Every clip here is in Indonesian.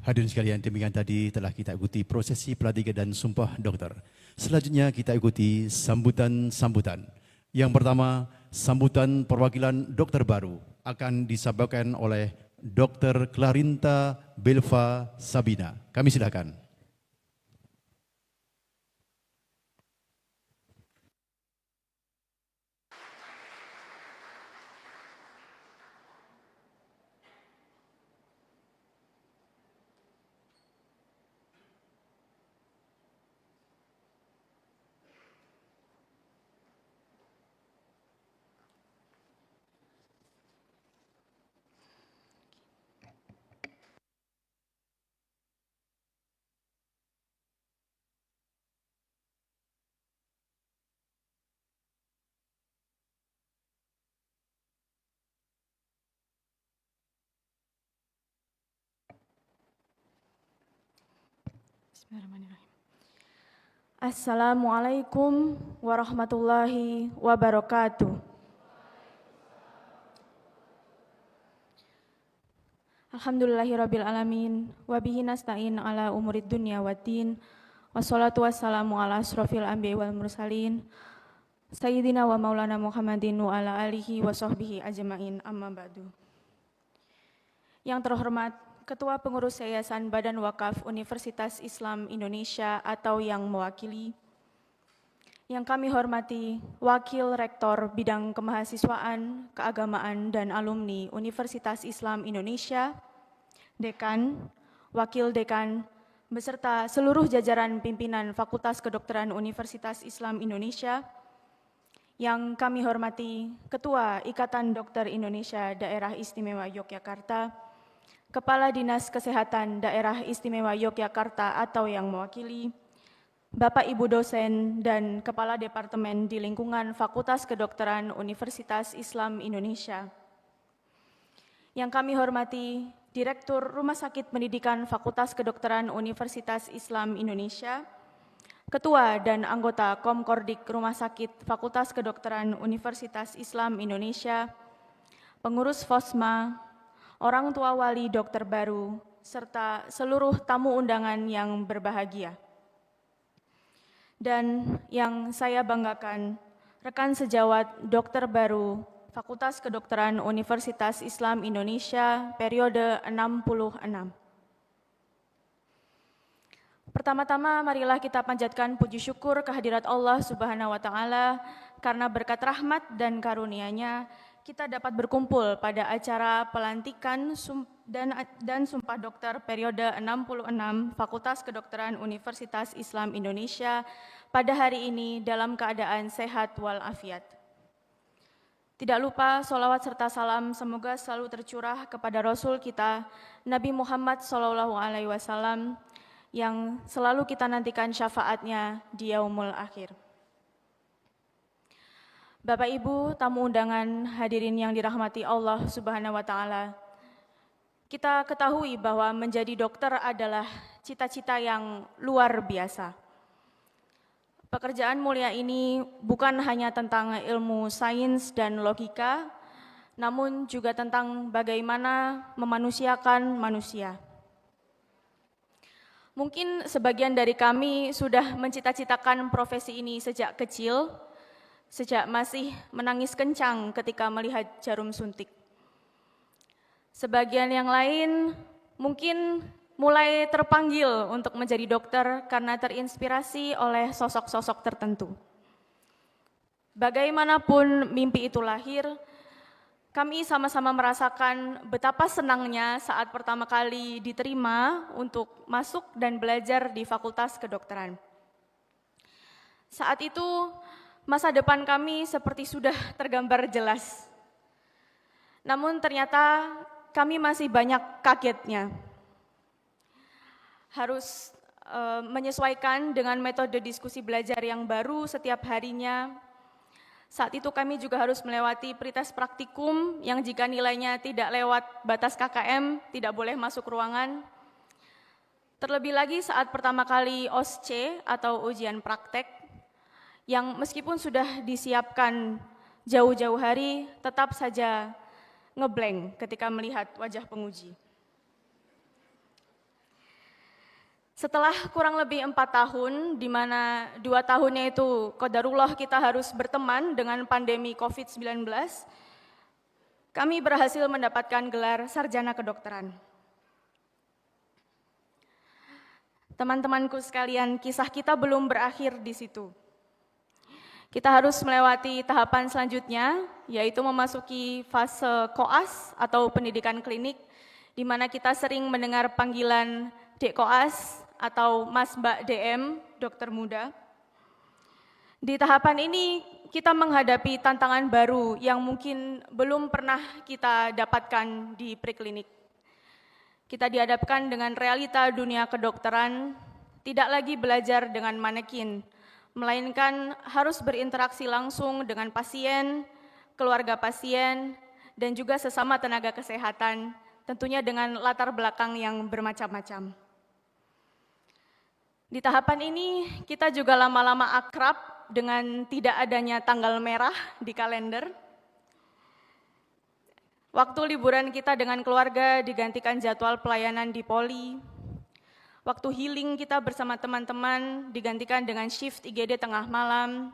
Hadirin sekalian, demikian tadi telah kita ikuti prosesi pelantikan dan sumpah dokter. Selanjutnya kita ikuti sambutan-sambutan. Yang pertama, sambutan perwakilan dokter baru akan disampaikan oleh Dr. Clarinta Belva Sabina. Kami silakan. Bismillahirrahmanirrahim. Assalamualaikum warahmatullahi wabarakatuh. Alhamdulillahirabbil alamin wa bihi nasta'in ala umurid dunya waddin. Wassalatu wassalamu ala asrofil anbiya'i wal mursalin sayyidina wa maulana Muhammadin wa ala alihi wa sahbihi ajma'in, amma ba'du. Yang terhormat Ketua Pengurus Yayasan Badan Wakaf Universitas Islam Indonesia atau yang mewakili, yang kami hormati Wakil Rektor Bidang Kemahasiswaan, Keagamaan, dan Alumni Universitas Islam Indonesia, Dekan, Wakil Dekan, beserta seluruh jajaran pimpinan Fakultas Kedokteran Universitas Islam Indonesia, yang kami hormati Ketua Ikatan Dokter Indonesia Daerah Istimewa Yogyakarta, Kepala Dinas Kesehatan Daerah Istimewa Yogyakarta atau yang mewakili, Bapak Ibu dosen dan Kepala Departemen di lingkungan Fakultas Kedokteran Universitas Islam Indonesia. Yang kami hormati Direktur Rumah Sakit Pendidikan Fakultas Kedokteran Universitas Islam Indonesia, Ketua dan anggota Komkordik Rumah Sakit Fakultas Kedokteran Universitas Islam Indonesia, pengurus FOSMA, orang tua wali dokter baru, serta seluruh tamu undangan yang berbahagia. Dan yang saya banggakan, rekan sejawat dokter baru Fakultas Kedokteran Universitas Islam Indonesia periode 66. Pertama-tama marilah kita panjatkan puji syukur kehadirat Allah Subhanahu wa Ta'ala, karena berkat rahmat dan karunia-Nya kita dapat berkumpul pada acara pelantikan dan sumpah dokter periode 66 Fakultas Kedokteran Universitas Islam Indonesia pada hari ini dalam keadaan sehat walafiat. Tidak lupa sholawat serta salam semoga selalu tercurah kepada Rasul kita Nabi Muhammad SAW yang selalu kita nantikan syafaatnya di yaumul akhir. Bapak Ibu, tamu undangan, hadirin yang dirahmati Allah Subhanahu wa Ta'ala. Kita ketahui bahwa menjadi dokter adalah cita-cita yang luar biasa. Pekerjaan mulia ini bukan hanya tentang ilmu sains dan logika, namun juga tentang bagaimana memanusiakan manusia. Mungkin sebagian dari kami sudah mencita-citakan profesi ini sejak kecil, sejak masih menangis kencang ketika melihat jarum suntik. Sebagian yang lain mungkin mulai terpanggil untuk menjadi dokter karena terinspirasi oleh sosok-sosok tertentu. Bagaimanapun mimpi itu lahir, kami sama-sama merasakan betapa senangnya saat pertama kali diterima untuk masuk dan belajar di Fakultas Kedokteran. Saat itu, masa depan kami seperti sudah tergambar jelas. Namun ternyata kami masih banyak kagetnya. Harus menyesuaikan dengan metode diskusi belajar yang baru setiap harinya. Saat itu kami juga harus melewati pretest praktikum yang jika nilainya tidak lewat batas KKM, tidak boleh masuk ruangan. Terlebih lagi saat pertama kali OSCE atau ujian praktek, yang meskipun sudah disiapkan jauh-jauh hari, tetap saja ngeblank ketika melihat wajah penguji. Setelah kurang lebih 4 tahun, di mana 2 tahunnya itu qadarullah kita harus berteman dengan pandemi COVID-19, kami berhasil mendapatkan gelar sarjana kedokteran. Teman-temanku sekalian, kisah kita belum berakhir di situ. Kita harus melewati tahapan selanjutnya, yaitu memasuki fase koas atau pendidikan klinik, di mana kita sering mendengar panggilan Dek Koas atau Mas Mbak DM, dokter muda. Di tahapan ini kita menghadapi tantangan baru yang mungkin belum pernah kita dapatkan di preklinik. Kita dihadapkan dengan realita dunia kedokteran, tidak lagi belajar dengan manekin, melainkan harus berinteraksi langsung dengan pasien, keluarga pasien, dan juga sesama tenaga kesehatan, tentunya dengan latar belakang yang bermacam-macam. Di tahapan ini, kita juga lama-lama akrab dengan tidak adanya tanggal merah di kalender. Waktu liburan kita dengan keluarga digantikan jadwal pelayanan di poli. Waktu healing kita bersama teman-teman digantikan dengan shift IGD tengah malam.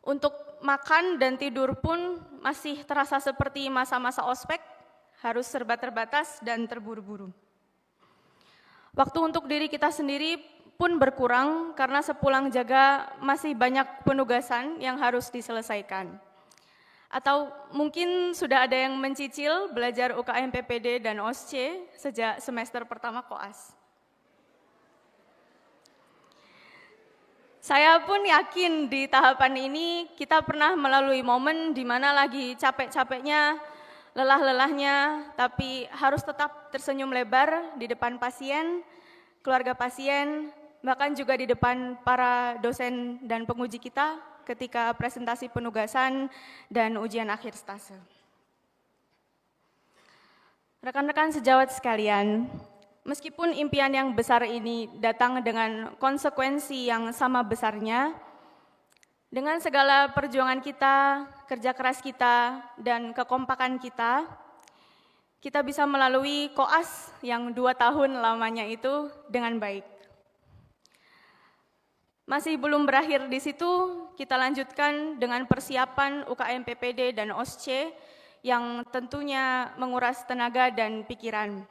Untuk makan dan tidur pun masih terasa seperti masa-masa ospek, harus serba terbatas dan terburu-buru. Waktu untuk diri kita sendiri pun berkurang karena sepulang jaga masih banyak penugasan yang harus diselesaikan. Atau mungkin sudah ada yang mencicil belajar UKM PPD dan OSC sejak semester pertama koas. Saya pun yakin di tahapan ini kita pernah melalui momen di mana lagi capek-capeknya, lelah-lelahnya, tapi harus tetap tersenyum lebar di depan pasien, keluarga pasien, bahkan juga di depan para dosen dan penguji kita ketika presentasi penugasan dan ujian akhir stase. Rekan-rekan sejawat sekalian, meskipun impian yang besar ini datang dengan konsekuensi yang sama besarnya, dengan segala perjuangan kita, kerja keras kita, dan kekompakan kita, kita bisa melalui koas yang 2 tahun lamanya itu dengan baik. Masih belum berakhir di situ, kita lanjutkan dengan persiapan UKM PPD dan OSC yang tentunya menguras tenaga dan pikiran.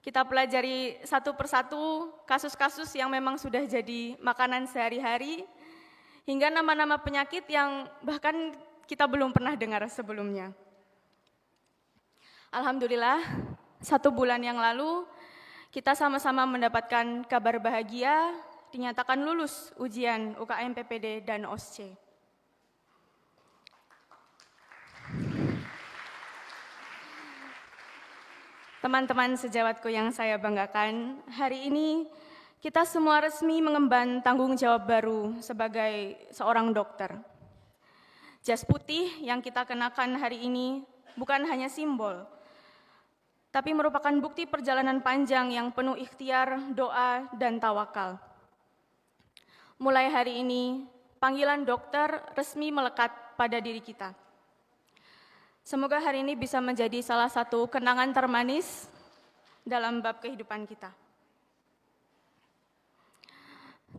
Kita pelajari satu persatu kasus-kasus yang memang sudah jadi makanan sehari-hari, hingga nama-nama penyakit yang bahkan kita belum pernah dengar sebelumnya. Alhamdulillah, 1 bulan yang lalu kita sama-sama mendapatkan kabar bahagia, dinyatakan lulus ujian UKM PPD dan OSC. Teman-teman sejawatku yang saya banggakan, hari ini kita semua resmi mengemban tanggung jawab baru sebagai seorang dokter. Jas putih yang kita kenakan hari ini bukan hanya simbol, tapi merupakan bukti perjalanan panjang yang penuh ikhtiar, doa, dan tawakal. Mulai hari ini, panggilan dokter resmi melekat pada diri kita. Semoga hari ini bisa menjadi salah satu kenangan termanis dalam bab kehidupan kita.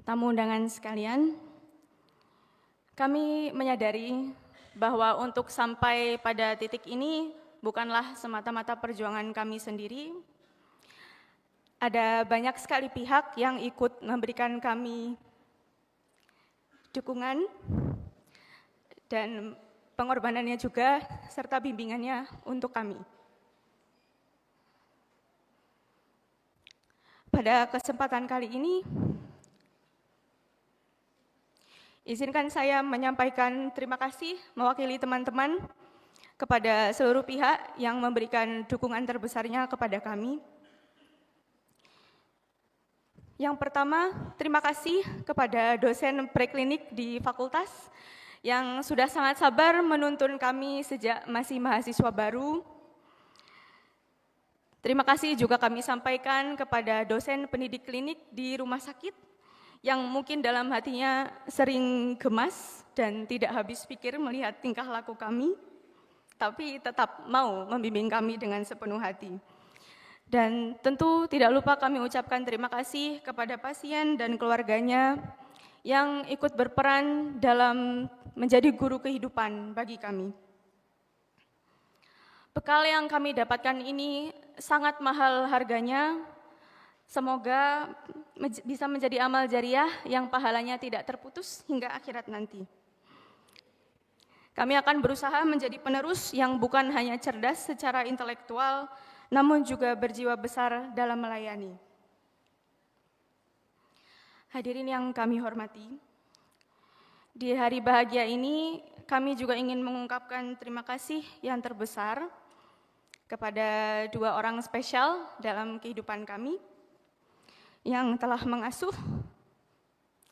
Tamu undangan sekalian, kami menyadari bahwa untuk sampai pada titik ini bukanlah semata-mata perjuangan kami sendiri. Ada banyak sekali pihak yang ikut memberikan kami dukungan dan pengorbanannya juga, serta bimbingannya untuk kami. Pada kesempatan kali ini, izinkan saya menyampaikan terima kasih mewakili teman-teman kepada seluruh pihak yang memberikan dukungan terbesarnya kepada kami. Yang pertama, terima kasih kepada dosen preklinik di fakultas yang sudah sangat sabar menuntun kami sejak masih mahasiswa baru. Terima kasih juga kami sampaikan kepada dosen pendidik klinik di rumah sakit yang mungkin dalam hatinya sering gemas dan tidak habis pikir melihat tingkah laku kami, tapi tetap mau membimbing kami dengan sepenuh hati. Dan tentu tidak lupa kami ucapkan terima kasih kepada pasien dan keluarganya yang ikut berperan dalam menjadi guru kehidupan bagi kami. Bekal yang kami dapatkan ini sangat mahal harganya. Semoga bisa menjadi amal jariah yang pahalanya tidak terputus hingga akhirat nanti. Kami akan berusaha menjadi penerus yang bukan hanya cerdas secara intelektual, namun juga berjiwa besar dalam melayani. Hadirin yang kami hormati, di hari bahagia ini kami juga ingin mengungkapkan terima kasih yang terbesar kepada dua orang spesial dalam kehidupan kami yang telah mengasuh,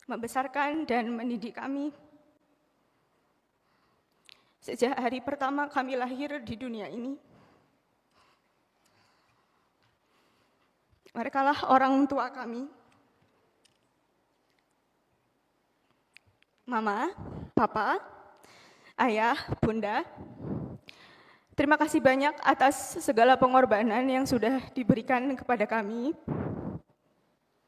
membesarkan, dan mendidik kami sejak hari pertama kami lahir di dunia ini. Merekalah orang tua kami, Mama, Papa, Ayah, Bunda. Terima kasih banyak atas segala pengorbanan yang sudah diberikan kepada kami.